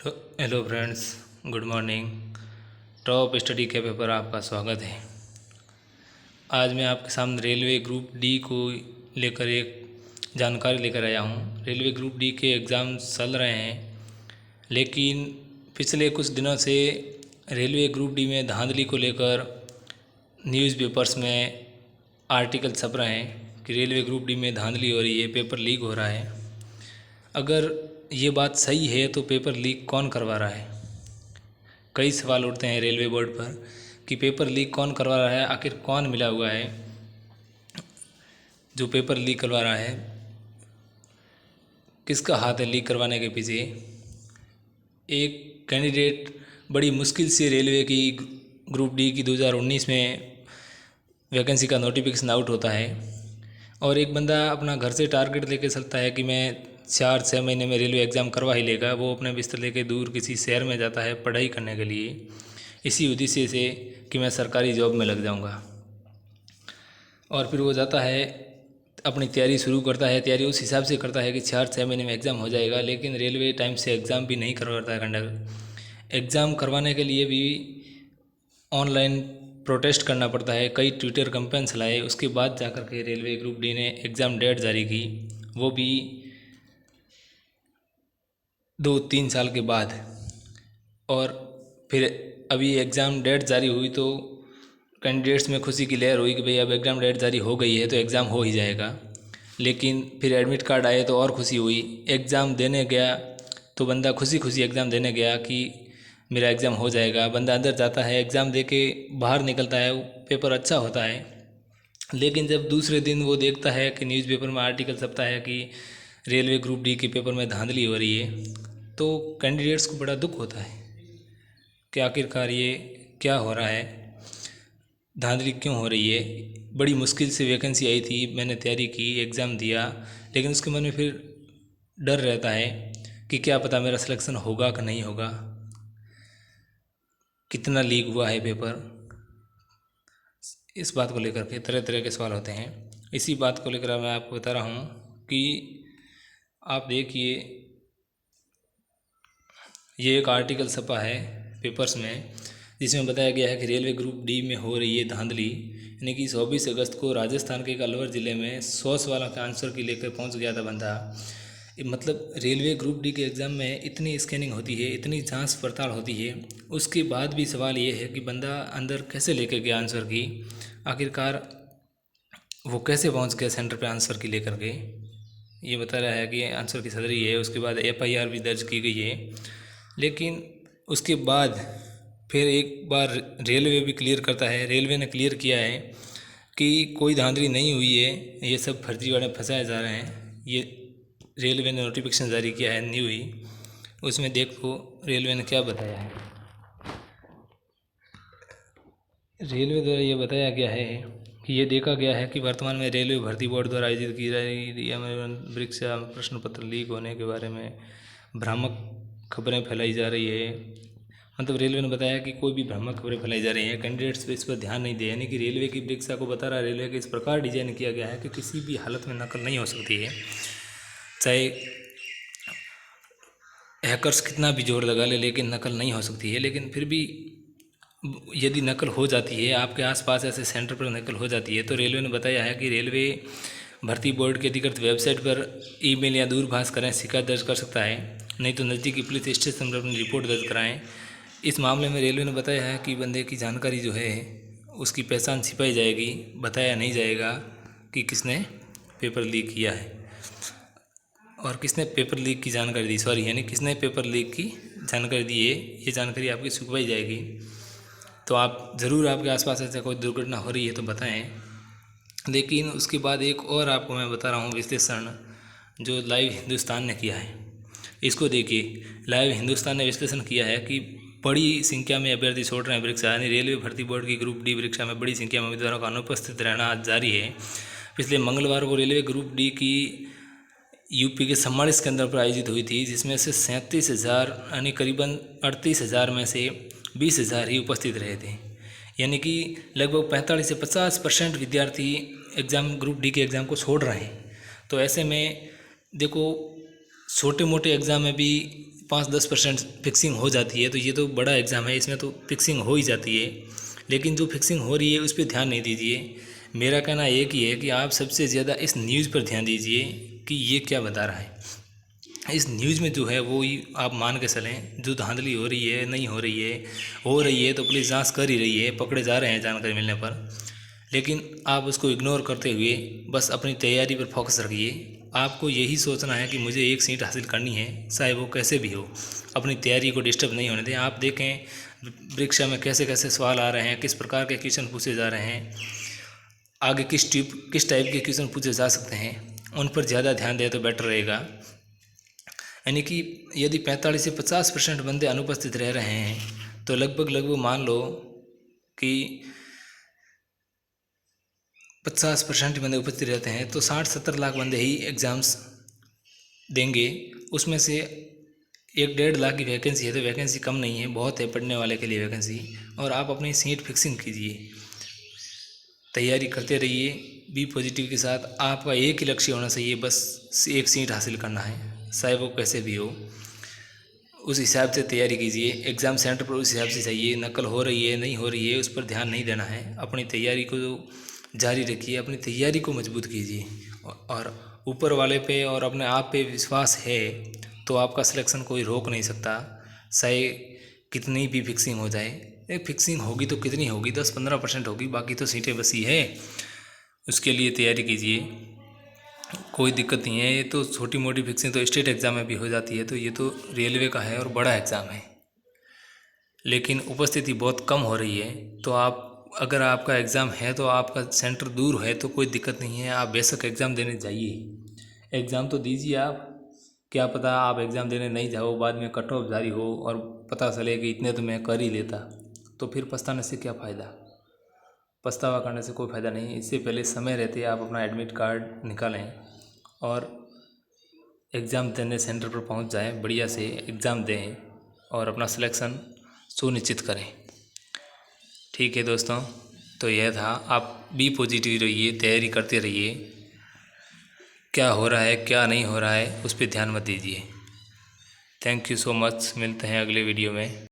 Hello friends, good morning. Top study cafe पर आपका स्वागत है। आज मैं आपके सामने रेलवे ग्रुप डी को लेकर एक जानकारी लेकर आया हूँ। रेलवे ग्रुप डी के एग्ज़ाम चल रहे हैं, लेकिन पिछले कुछ दिनों से रेलवे ग्रुप डी में धांधली को लेकर न्यूज़पेपर्स में आर्टिकल छप रहे हैं कि रेलवे ग्रुप डी में धांधली हो रही है, पेपर लीक हो रहा है। अगर ये बात सही है तो पेपर लीक कौन करवा रहा है? कई सवाल उठते हैं रेलवे बोर्ड पर कि पेपर लीक कौन करवा रहा है, आखिर कौन मिला हुआ है जो पेपर लीक करवा रहा है, किसका हाथ है लीक करवाने के पीछे। एक कैंडिडेट बड़ी मुश्किल से रेलवे की ग्रुप डी की 2019 में वैकेंसी का नोटिफिकेशन आउट होता है, और एक बंदा अपना घर से टारगेट लेके चलता है कि मैं 4-6 महीने में रेलवे एग्ज़ाम करवा ही लेगा। वो अपने बिस्तर लेके दूर किसी शहर में जाता है पढ़ाई करने के लिए, इसी उद्देश्य से कि मैं सरकारी जॉब में लग जाऊंगा। और फिर वो जाता है, अपनी तैयारी शुरू करता है। तैयारी उस हिसाब से करता है कि 4-6 महीने में एग्ज़ाम हो जाएगा, लेकिन रेलवे टाइम से एग्ज़ाम भी नहीं करवाता है कंडक्टर। एग्ज़ाम करवाने के लिए भी ऑनलाइन प्रोटेस्ट करना पड़ता है, कई ट्विटर कैंपेन चलाए, उसके बाद जाकर के रेलवे ग्रुप डी ने एग्ज़ाम डेट जारी की, वो भी 2-3 साल के बाद। और फिर अभी एग्ज़ाम डेट जारी हुई तो कैंडिडेट्स में खुशी की लहर हुई कि भाई अब एग्ज़ाम डेट जारी हो गई है तो एग्ज़ाम हो ही जाएगा। लेकिन फिर एडमिट कार्ड आए तो और खुशी हुई। एग्ज़ाम देने गया तो बंदा खुशी खुशी एग्ज़ाम देने गया कि मेरा एग्ज़ाम हो जाएगा। बंदा अंदर जाता है, एग्ज़ाम दे के बाहर निकलता है, पेपर अच्छा होता है। लेकिन जब दूसरे दिन वो देखता है कि न्यूज़पेपर में आर्टिकल छपता है कि रेलवे ग्रुप डी के पेपर में धांधली हो रही है, तो कैंडिडेट्स को बड़ा दुख होता है कि आखिरकार ये क्या हो रहा है, धांधली क्यों हो रही है। बड़ी मुश्किल से वैकेंसी आई थी, मैंने तैयारी की, एग्ज़ाम दिया, लेकिन उसके मन में फिर डर रहता है कि क्या पता मेरा सिलेक्शन होगा कि नहीं होगा, कितना लीक हुआ है पेपर। इस बात को लेकर के तरह तरह के सवाल होते हैं। इसी बात को लेकर मैं आपको बता रहा हूँ कि आप देखिए, ये एक आर्टिकल छपा है पेपर्स में जिसमें बताया गया है कि रेलवे ग्रुप डी में हो रही है धांधली। यानी कि 24 अगस्त को राजस्थान के अलवर ज़िले में 100 सवालों का आंसर की लेकर पहुंच गया था बंदा। मतलब रेलवे ग्रुप डी के एग्ज़ाम में इतनी स्कैनिंग होती है, इतनी जांच पड़ताल होती है, उसके बाद भी सवाल ये है कि बंदा अंदर कैसे लेकर गया आंसर की, आखिरकार वो कैसे पहुंच गया सेंटर पे आंसर की लेकर के। ये बता रहा है कि आंसर की सदरी है, उसके बाद FIR भी दर्ज की गई है। लेकिन उसके बाद फिर एक बार रेलवे भी क्लियर करता है, रेलवे ने क्लियर किया है कि कोई धांधली नहीं हुई है, ये सब फर्जीवाड़े फंसाए जा रहे हैं। ये रेलवे ने नोटिफिकेशन जारी किया है न्यू ही, उसमें देखो रेलवे ने क्या बताया है। रेलवे द्वारा ये बताया गया है कि ये देखा गया है कि वर्तमान में रेलवे भर्ती बोर्ड द्वारा आयोजित की जा रही परीक्षा प्रश्न पत्र लीक होने के बारे में भ्रामक खबरें फैलाई जा रही है। मतलब रेलवे ने बताया कि कोई भी भ्रामक खबरें फैलाई जा रही हैं, कैंडिडेट्स पे इस पर ध्यान नहीं दे। यानी कि रेलवे की परीक्षा को बता रहा है रेलवे के इस प्रकार डिजाइन किया गया है कि किसी भी हालत में नकल नहीं हो सकती है, चाहे हैकर्स कितना भी जोर लगा ले, लेकिन नकल नहीं हो सकती है। लेकिन फिर भी यदि नकल हो जाती है, आपके आसपास ऐसे सेंटर पर नकल हो जाती है, तो रेलवे ने बताया है कि रेलवे भर्ती बोर्ड की अधिकृत वेबसाइट पर ईमेल या दूरभाष करें शिकायत दर्ज कर सकता है, नहीं तो नज़दीकी पुलिस स्टेशन पर अपनी रिपोर्ट दर्ज कराएं। इस मामले में रेलवे ने बताया है कि बंदे की जानकारी जो है उसकी पहचान छिपाई जाएगी, बताया नहीं जाएगा कि किसने पेपर लीक किया है और किसने पेपर लीक की जानकारी दी, सॉरी, यानी किसने पेपर लीक की जानकारी दी है, ये जानकारी आपकी छुपवाई जाएगी। तो आप ज़रूर, आपके आसपास ऐसा कोई दुर्घटना हो रही है तो बताएं। लेकिन उसके बाद एक और आपको मैं बता रहा हूँ विश्लेषण जो लाइव हिंदुस्तान ने किया है। इसको देखिए, लाइव हिंदुस्तान ने विश्लेषण किया है कि बड़ी संख्या में अभ्यर्थी छोड़ रहे हैं परीक्षा। यानी रेलवे भर्ती बोर्ड की ग्रुप डी परीक्षा में बड़ी संख्या में उम्मीदवारों का अनुपस्थित रहना आज जारी है। पिछले मंगलवार को रेलवे ग्रुप डी की यूपी के 44 केंद्र पर आयोजित हुई थी, जिसमें से 37,000 यानी करीबन 38,000 में से 20,000 ही उपस्थित रहे थे। यानी कि लगभग 45 से 50% विद्यार्थी एग्ज़ाम ग्रुप डी के एग्ज़ाम को छोड़ रहे हैं। तो ऐसे में देखो, छोटे मोटे एग्ज़ाम में भी 5-10% फिक्सिंग हो जाती है, तो ये तो बड़ा एग्ज़ाम है, इसमें तो फिक्सिंग हो ही जाती है। लेकिन जो फिक्सिंग हो रही है उस पर ध्यान नहीं दीजिए। मेरा कहना एक ही है कि आप सबसे ज़्यादा इस न्यूज़ पर ध्यान दीजिए कि ये क्या बता रहा है। इस न्यूज़ में जो है वो ही आप मान के चलें, जो धांधली हो रही है नहीं हो रही है तो पुलिस जांच कर ही रही है, पकड़े जा रहे हैं जानकारी मिलने पर। लेकिन आप उसको इग्नोर करते हुए बस अपनी तैयारी पर फोकस रखिए। आपको यही सोचना है कि मुझे एक सीट हासिल करनी है, चाहे वो कैसे भी हो। अपनी तैयारी को डिस्टर्ब नहीं होने दें। आप देखें परीक्षा में कैसे कैसे सवाल आ रहे हैं, किस प्रकार के क्वेश्चन पूछे जा रहे हैं, आगे किस टाइप के क्वेश्चन पूछे जा सकते हैं, उन पर ज़्यादा ध्यान दें तो बेटर रहेगा। यानी कि यदि 45 से 50% बंदे अनुपस्थित रह रहे हैं तो लगभग मान लो कि 50% बंदे उपस्थित रहते हैं तो 60-70 लाख बंदे ही एग्ज़ाम्स देंगे। उसमें से 1-1.5 लाख की वैकेंसी है, तो वैकेंसी कम नहीं है, बहुत है पढ़ने वाले के लिए वैकेंसी। और आप अपनी सीट फिक्सिंग कीजिए, तैयारी करते रहिए, बी पॉजिटिव के साथ। आपका एक ही लक्ष्य होना चाहिए, बस एक सीट हासिल करना है, चाहे वो कैसे भी हो। उस हिसाब से तैयारी कीजिए। एग्ज़ाम सेंटर पर उस हिसाब से चाहिए, नकल हो रही है नहीं हो रही है उस पर ध्यान नहीं देना है। अपनी तैयारी को जारी रखिए, अपनी तैयारी को मजबूत कीजिए और ऊपर वाले पे और अपने आप पे विश्वास है तो आपका सिलेक्शन कोई रोक नहीं सकता। चाहे कितनी भी फिक्सिंग हो जाए, फिक्सिंग होगी तो कितनी होगी, 10-15% होगी, बाकी तो सीटें बसी है। उसके लिए तैयारी कीजिए, कोई दिक्कत नहीं है। ये तो छोटी मोटी फिक्सिंग तो स्टेट एग्ज़ाम में भी हो जाती है, तो ये तो रेलवे का है और बड़ा एग्ज़ाम है। लेकिन उपस्थिति बहुत कम हो रही है, तो आप अगर आपका एग्ज़ाम है तो आपका सेंटर दूर है तो कोई दिक्कत नहीं है, आप बेशक एग्ज़ाम देने जाइए। एग्ज़ाम तो दीजिए आप, क्या पता आप एग्ज़ाम देने नहीं जाओ, बाद में कट ऑफ जारी हो और पता चले कि इतने तो मैं कर ही लेता, तो फिर पछताने से क्या फ़ायदा। पछतावा करने से कोई फ़ायदा नहीं। इससे पहले समय रहते आप अपना एडमिट कार्ड निकालें और एग्ज़ाम देने सेंटर पर पहुंच जाएं, बढ़िया से एग्ज़ाम दें और अपना सिलेक्शन सुनिश्चित करें। ठीक है दोस्तों, तो यह था। आप बी पॉजिटिव रहिए, तैयारी करते रहिए, क्या हो रहा है क्या नहीं हो रहा है उस पर ध्यान मत दीजिए। थैंक यू सो मच, मिलते हैं अगले वीडियो में।